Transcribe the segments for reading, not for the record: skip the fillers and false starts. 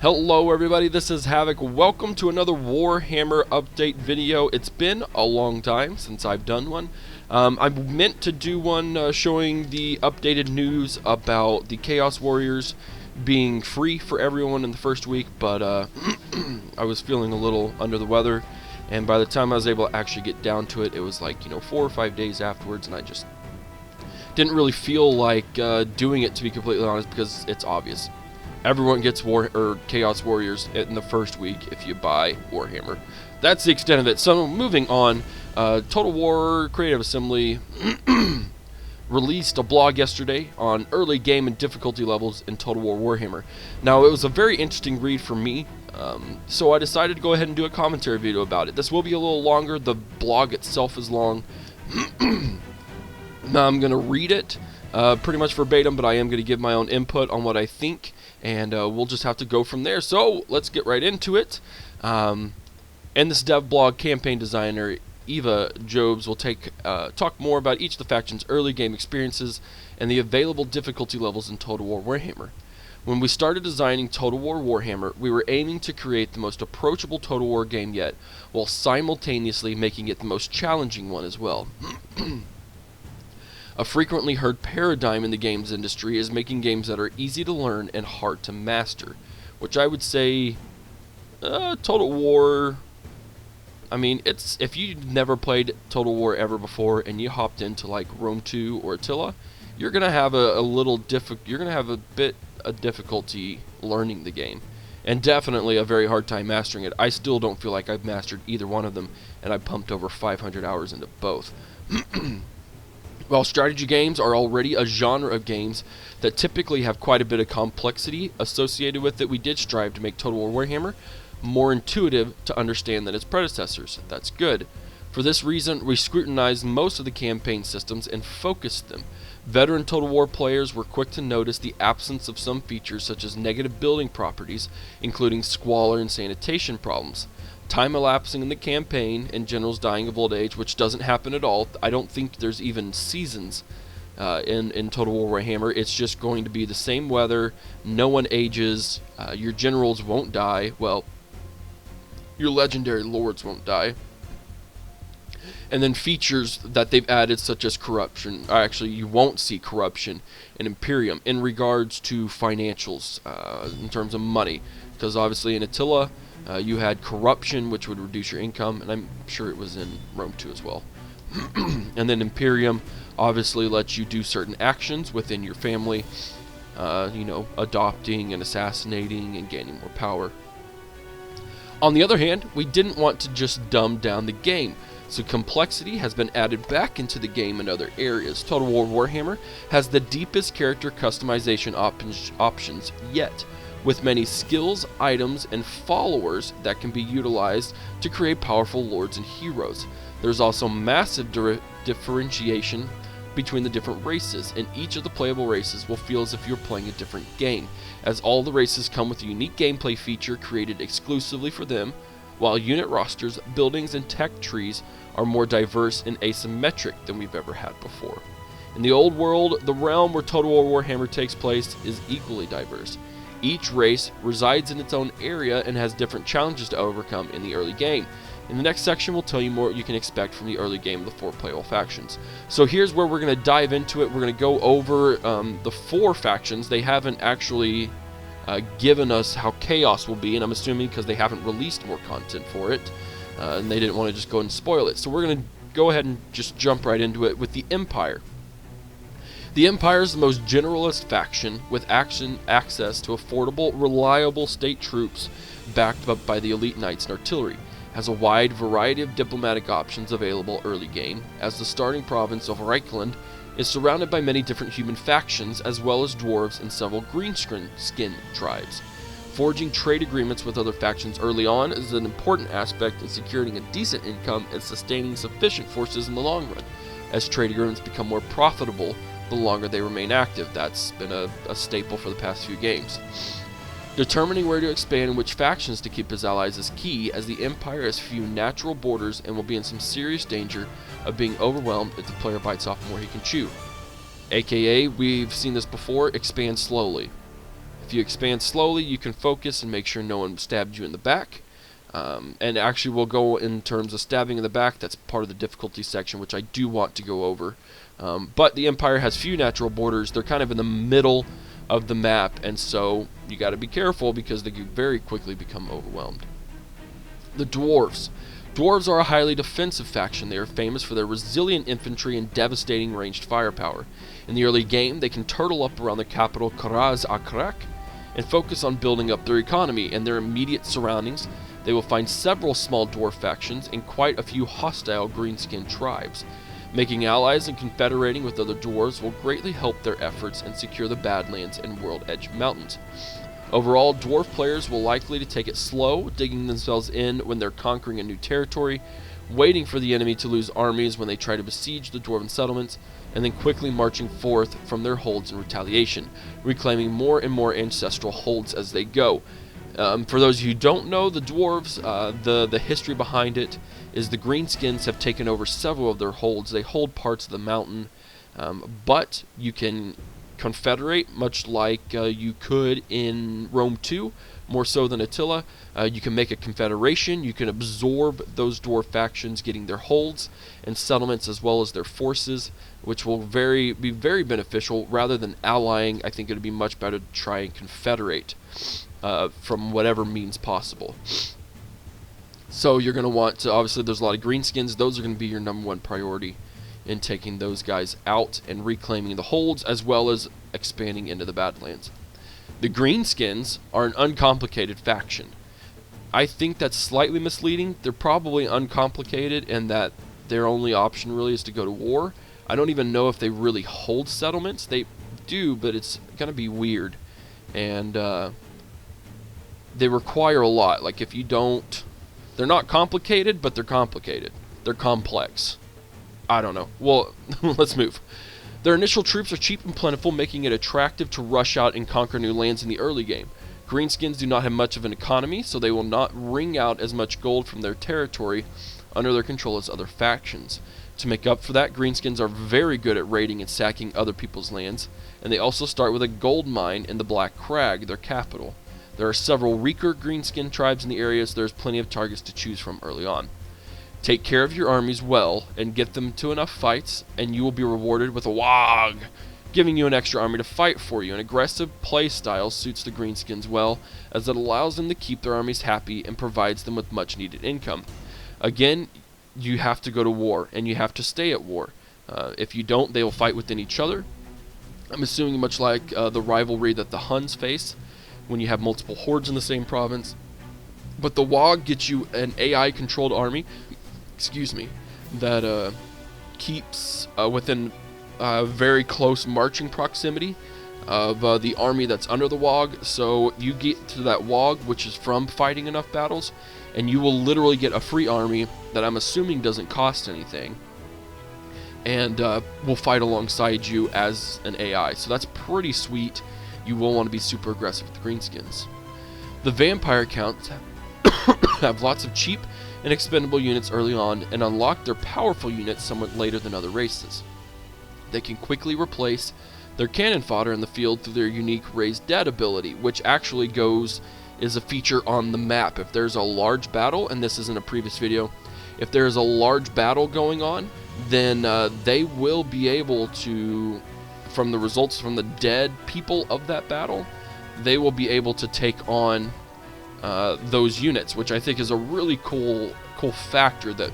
Hello everybody, this is Havoc. Welcome to another Warhammer update video. It's been a long time since I've done one. I meant to do one showing the updated news about the Chaos Warriors being free for everyone in the first week, but I was feeling a little under the weather, and by the time I was able to actually get down to it, it was like, 4 or 5 days afterwards, and I just didn't really feel like doing it, to be completely honest, because it's obvious. Everyone gets Chaos Warriors in the first week if you buy Warhammer. That's the extent of it. So moving on, Total War Creative Assembly released a blog yesterday on early game and difficulty levels in Total War Warhammer. Now, it was a very interesting read for me, so I decided to go ahead and do a commentary video about it. This will be a little longer. The blog itself is long. Now I'm going to read it pretty much verbatim, but I am going to give my own input on what I think, and we'll just have to go from there. So let's get right into it. In this dev blog, campaign designer Eva Jobs will talk more about each of the factions' early game experiences and the available difficulty levels in Total War Warhammer. When we started designing Total War Warhammer, we were aiming to create the most approachable Total War game yet, while simultaneously making it the most challenging one as well. A frequently heard paradigm in the games industry is making games that are easy to learn and hard to master, which I would say Total War, I mean, if you've never played Total War ever before and you hopped into like Rome 2 or Attila, you're going to have a bit of difficulty learning the game, and definitely a very hard time mastering it. I still don't feel like I've mastered either one of them, and I pumped over 500 hours into both. While strategy games are already a genre of games that typically have quite a bit of complexity associated with it, we did strive to make Total War Warhammer more intuitive to understand than its predecessors. That's good. For this reason, we scrutinized most of the campaign systems and focused them. Veteran Total War players were quick to notice the absence of some features such as negative building properties, including squalor and sanitation problems. Time elapsing in the campaign, and generals dying of old age, which doesn't happen at all. I don't think there's even seasons in Total War Warhammer. It's just going to be the same weather, no one ages, your generals won't die, well, your legendary lords won't die. And then features that they've added such as corruption. Actually, you won't see corruption in Imperium in regards to financials, in terms of money, because obviously in Attila, you had corruption, which would reduce your income, and I'm sure it was in Rome 2 as well. And then Imperium obviously lets you do certain actions within your family, adopting and assassinating and gaining more power. On the other hand, we didn't want to just dumb down the game, so complexity has been added back into the game in other areas. Total War Warhammer has the deepest character customization options yet, with many skills, items, and followers that can be utilized to create powerful lords and heroes. There's also massive differentiation between the different races, and each of the playable races will feel as if you're playing a different game, as all the races come with a unique gameplay feature created exclusively for them, while unit rosters, buildings, and tech trees are more diverse and asymmetric than we've ever had before. In the old world, the realm where Total War Warhammer takes place is equally diverse. Each race resides in its own area and has different challenges to overcome in the early game. In the next section, we'll tell you more what you can expect from the early game of the 4 playable factions. So here's where we're going to dive into it. We're going to go over the 4 factions. They haven't actually given us how Chaos will be, and I'm assuming because they haven't released more content for it, and they didn't want to just go and spoil it. So we're going to go ahead and just jump right into it with the Empire. The Empire is the most generalist faction with access to affordable, reliable state troops backed up by the elite knights and artillery. Has a wide variety of diplomatic options available early game, as the starting province of Reichland is surrounded by many different human factions as well as dwarves and several green-skin tribes. Forging trade agreements with other factions early on is an important aspect in securing a decent income and sustaining sufficient forces in the long run. As trade agreements become more profitable, the longer they remain active. That's been a staple for the past few games. Determining where to expand and which factions to keep as allies is key, as the Empire has few natural borders and will be in some serious danger of being overwhelmed if the player bites off more he can chew. AKA, we've seen this before, expand slowly. If you expand slowly, you can focus and make sure no one stabbed you in the back. And actually, we'll go in terms of stabbing in the back. That's part of the difficulty section, which I do want to go over. But the Empire has few natural borders. They're kind of in the middle of the map, and so you got to be careful because they could very quickly become overwhelmed. The Dwarves. Dwarves are a highly defensive faction. They are famous for their resilient infantry and devastating ranged firepower. In the early game, they can turtle up around the capital Karaz Akrak and focus on building up their economy. In their immediate surroundings, they will find several small dwarf factions and quite a few hostile greenskin tribes. Making allies and confederating with other dwarves will greatly help their efforts and secure the Badlands and World Edge Mountains. Overall, dwarf players will likely to take it slow, digging themselves in when they're conquering a new territory, waiting for the enemy to lose armies when they try to besiege the dwarven settlements, and then quickly marching forth from their holds in retaliation, reclaiming more and more ancestral holds as they go. For those of you who don't know, the dwarves, the history behind it is the greenskins have taken over several of their holds. They hold parts of the mountain, but you can confederate, much like you could in Rome 2, more so than Attila. You can make a confederation. You can absorb those dwarf factions, getting their holds and settlements as well as their forces, which will be very beneficial. Rather than allying, I think it would be much better to try and confederate from whatever means possible. So you're going to want to, obviously there's a lot of greenskins. Those are going to be your number one priority in taking those guys out and reclaiming the holds, as well as expanding into the Badlands. The greenskins are an uncomplicated faction. I think that's slightly misleading. They're probably uncomplicated in that their only option really is to go to war. I don't even know if they really hold settlements. They do, but it's going to be weird. And they require a lot. Like if you don't... They're not complicated, but they're complicated. They're complex. I don't know. Well, let's move. Their initial troops are cheap and plentiful, making it attractive to rush out and conquer new lands in the early game. Greenskins do not have much of an economy, so they will not wring out as much gold from their territory under their control as other factions. To make up for that, greenskins are very good at raiding and sacking other people's lands, and they also start with a gold mine in the Black Crag, their capital. There are several weaker greenskin tribes in the area, so there's plenty of targets to choose from early on. Take care of your armies well and get them to enough fights, and you will be rewarded with a wog, giving you an extra army to fight for you. An aggressive play style suits the greenskins well, as it allows them to keep their armies happy and provides them with much needed income. Again, you have to go to war, and you have to stay at war. If you don't, they will fight within each other. I'm assuming much like the rivalry that the Huns face when you have multiple hordes in the same province. But the WOG gets you an AI-controlled army, that keeps within very close marching proximity of the army that's under the WOG. So you get to that WOG, which is from fighting enough battles, and you will literally get a free army that I'm assuming doesn't cost anything, and will fight alongside you as an AI. So that's pretty sweet. You will want to be super aggressive with the greenskins. The vampire counts have lots of cheap and expendable units early on, and unlock their powerful units somewhat later than other races. They can quickly replace their cannon fodder in the field through their unique Raised Dead ability, which actually is a feature on the map. If there's a large battle, and this is in a previous video, if there's a large battle going on, then they will be able to, from the results from the dead people of that battle, they will be able to take on those units, which I think is a really cool factor that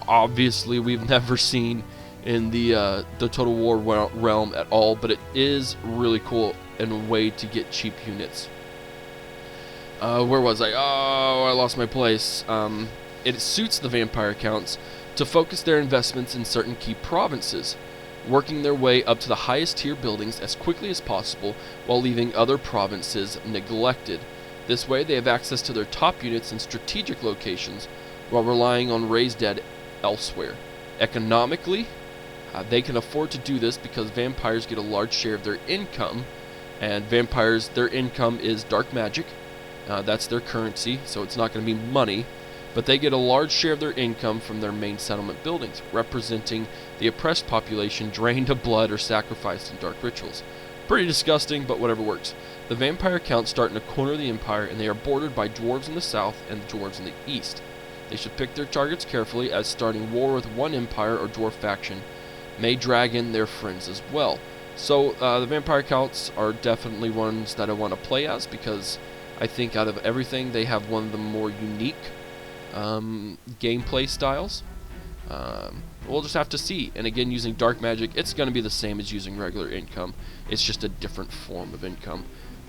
obviously we've never seen in the Total War realm at all, but it is really cool and a way to get cheap units. Where was I? Oh, I lost my place. It suits the vampire counts to focus their investments in certain key provinces, working their way up to the highest tier buildings as quickly as possible while leaving other provinces neglected. This way, they have access to their top units in strategic locations while relying on Raised Dead elsewhere. Economically, they can afford to do this because vampires get a large share of their income, and vampires, their income is dark magic. That's their currency, so it's not going to be money, but they get a large share of their income from their main settlement buildings, representing the oppressed population drained of blood or sacrificed in dark rituals. Pretty disgusting, but whatever works. The vampire counts start in a corner of the empire, and they are bordered by dwarves in the south and dwarves in the east. They should pick their targets carefully, as starting war with one empire or dwarf faction may drag in their friends as well. So the vampire counts are definitely ones that I want to play as, because I think out of everything they have one of the more unique gameplay styles. We'll just have to see. And again, using dark magic, it's going to be the same as using regular income. It's just a different form of income.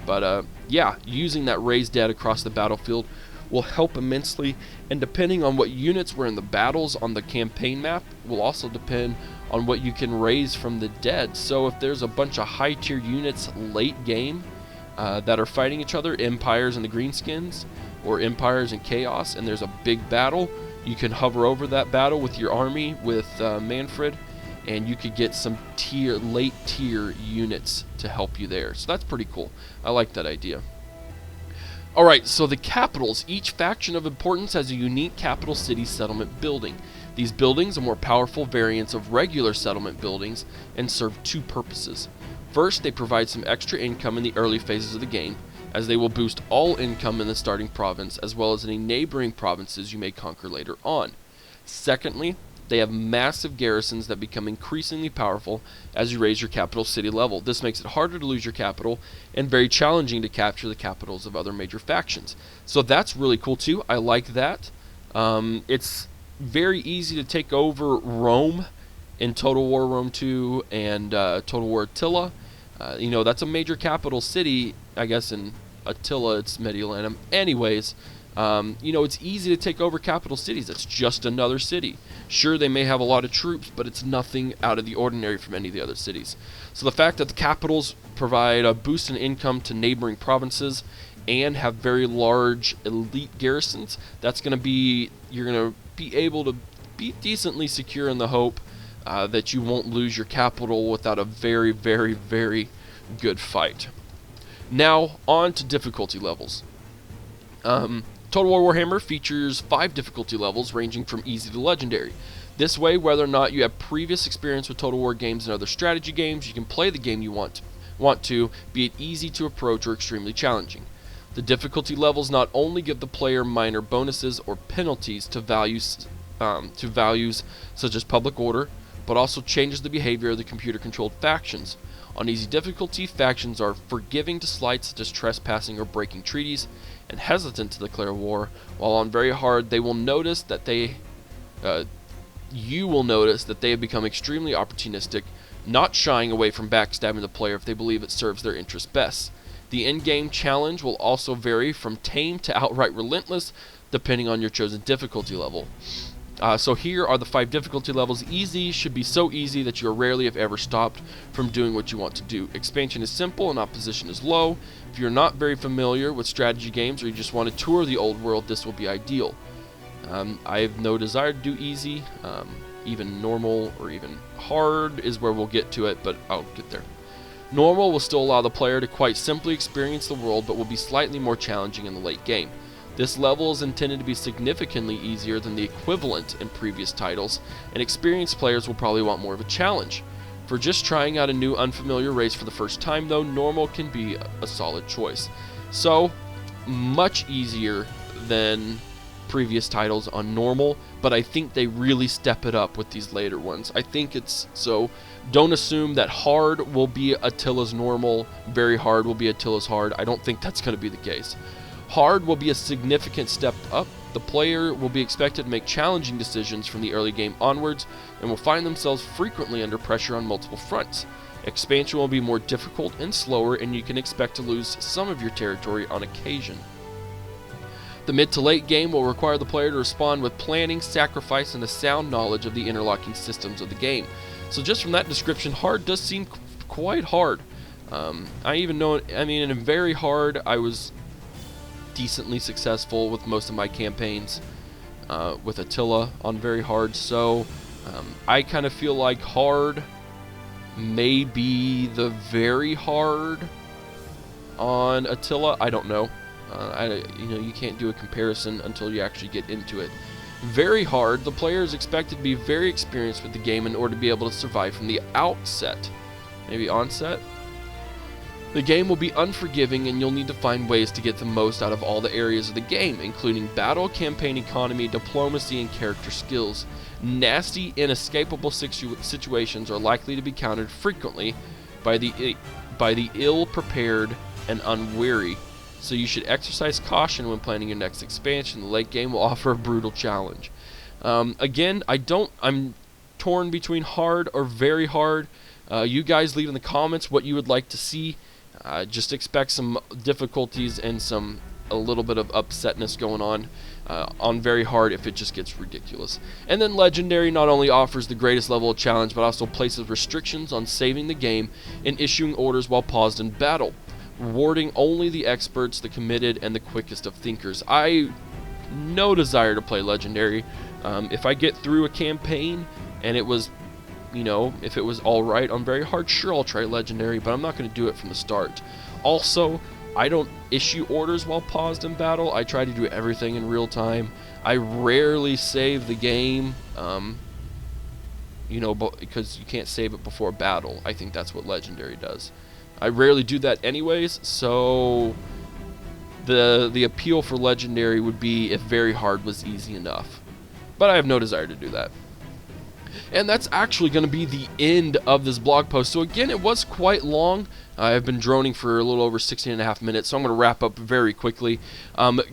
But yeah, using that raised dead across the battlefield will help immensely, and depending on what units were in the battles on the campaign map will also depend on what you can raise from the dead. So if there's a bunch of high tier units late game that are fighting each other, empires and the greenskins, or empires and chaos, and there's a big battle, you can hover over that battle with your army with Manfred, and you could get some late tier units to help you there. So that's pretty cool. I like that idea. Alright, so the capitals. Each faction of importance has a unique capital city settlement building. These buildings are more powerful variants of regular settlement buildings and serve two purposes. First, they provide some extra income in the early phases of the game, as they will boost all income in the starting province as well as any neighboring provinces you may conquer later on. Secondly, they have massive garrisons that become increasingly powerful as you raise your capital city level. This makes it harder to lose your capital and very challenging to capture the capitals of other major factions. So that's really cool too. I like that. It's very easy to take over Rome in Total War Rome 2 and Total War Attila. You know, that's a major capital city. I guess in Attila it's Mediolanum. Anyways, you know, it's easy to take over capital cities. It's just another city. Sure, they may have a lot of troops, but it's nothing out of the ordinary from any of the other cities. So the fact that the capitals provide a boost in income to neighboring provinces and have very large elite garrisons, that's going to be, you're going to be able to be decently secure in the hope that you won't lose your capital without a very, very, very good fight. Now, on to difficulty levels. Total War Warhammer features 5 difficulty levels ranging from easy to legendary. This way, whether or not you have previous experience with Total War games and other strategy games, you can play the game you want to, be it easy to approach or extremely challenging. The difficulty levels not only give the player minor bonuses or penalties to values such as public order, but also changes the behavior of the computer-controlled factions. On easy difficulty, factions are forgiving to slights such as trespassing or breaking treaties, and hesitant to declare war, while on very hard you will notice that they have become extremely opportunistic, not shying away from backstabbing the player if they believe it serves their interest best. The in-game challenge will also vary from tame to outright relentless, depending on your chosen difficulty level. So here are the 5 difficulty levels. Easy should be so easy that you rarely if ever stopped from doing what you want to do. Expansion is simple and opposition is low. If you're not very familiar with strategy games or you just want to tour the old world, this will be ideal. I have no desire to do easy. Even normal or even hard is where we'll get to it, but I'll get there. Normal will still allow the player to quite simply experience the world, but will be slightly more challenging in the late game. This level is intended to be significantly easier than the equivalent in previous titles, and experienced players will probably want more of a challenge. For just trying out a new unfamiliar race for the first time though, normal can be a solid choice. So, much easier than previous titles on normal, but I think they really step it up with these later ones. I think it's, so don't assume that hard will be Attila's normal, very hard will be Attila's hard. I don't think that's going to be the case. Hard will be a significant step up. The player will be expected to make challenging decisions from the early game onwards and will find themselves frequently under pressure on multiple fronts. Expansion will be more difficult and slower, and you can expect to lose some of your territory on occasion. The mid to late game will require the player to respond with planning, sacrifice, and a sound knowledge of the interlocking systems of the game. So just from that description, hard does seem quite hard. In very hard, I was decently successful with most of my campaigns with Attila on very hard, so I kind of feel like hard may be the very hard on Attila. I don't know. You can't do a comparison until you actually get into it. Very hard, the player is expected to be very experienced with the game in order to be able to survive from the outset. Maybe onset? The game will be unforgiving, and you'll need to find ways to get the most out of all the areas of the game, including battle, campaign economy, diplomacy, and character skills. Nasty, inescapable situations are likely to be countered frequently by the ill-prepared and unwary, so you should exercise caution when planning your next expansion. The late game will offer a brutal challenge. Again, I'm torn between hard or very hard. You guys leave in the comments what you would like to see. Just expect some difficulties and a little bit of upsetness going on very hard if it just gets ridiculous. And then Legendary not only offers the greatest level of challenge, but also places restrictions on saving the game and issuing orders while paused in battle, rewarding only the experts, the committed, and the quickest of thinkers. I no desire to play Legendary. If I get through a campaign and it was, if it was alright on very hard, sure, I'll try Legendary, but I'm not going to do it from the start. Also, I don't issue orders while paused in battle. I try to do everything in real time. I rarely save the game, because you can't save it before battle. I think that's what Legendary does. I rarely do that anyways, so the appeal for Legendary would be if very hard was easy enough. But I have no desire to do that. And that's actually going to be the end of this blog post. So again, it was quite long. I've been droning for a little over 16.5 minutes, so I'm going to wrap up very quickly.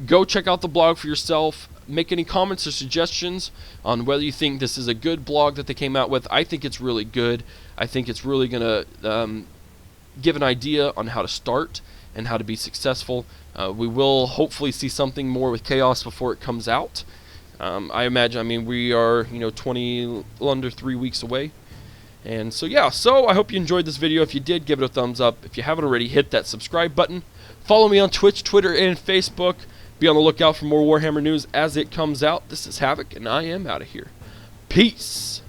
Go check out the blog for yourself. Make any comments or suggestions on whether you think this is a good blog that they came out with. I think it's really good. I think it's really going to give an idea on how to start and how to be successful. We will hopefully see something more with Chaos before it comes out. I imagine, we are, under 3 weeks away. And so, yeah, I hope you enjoyed this video. If you did, give it a thumbs up. If you haven't already, hit that subscribe button. Follow me on Twitch, Twitter, and Facebook. Be on the lookout for more Warhammer news as it comes out. This is Havoc, and I am out of here. Peace!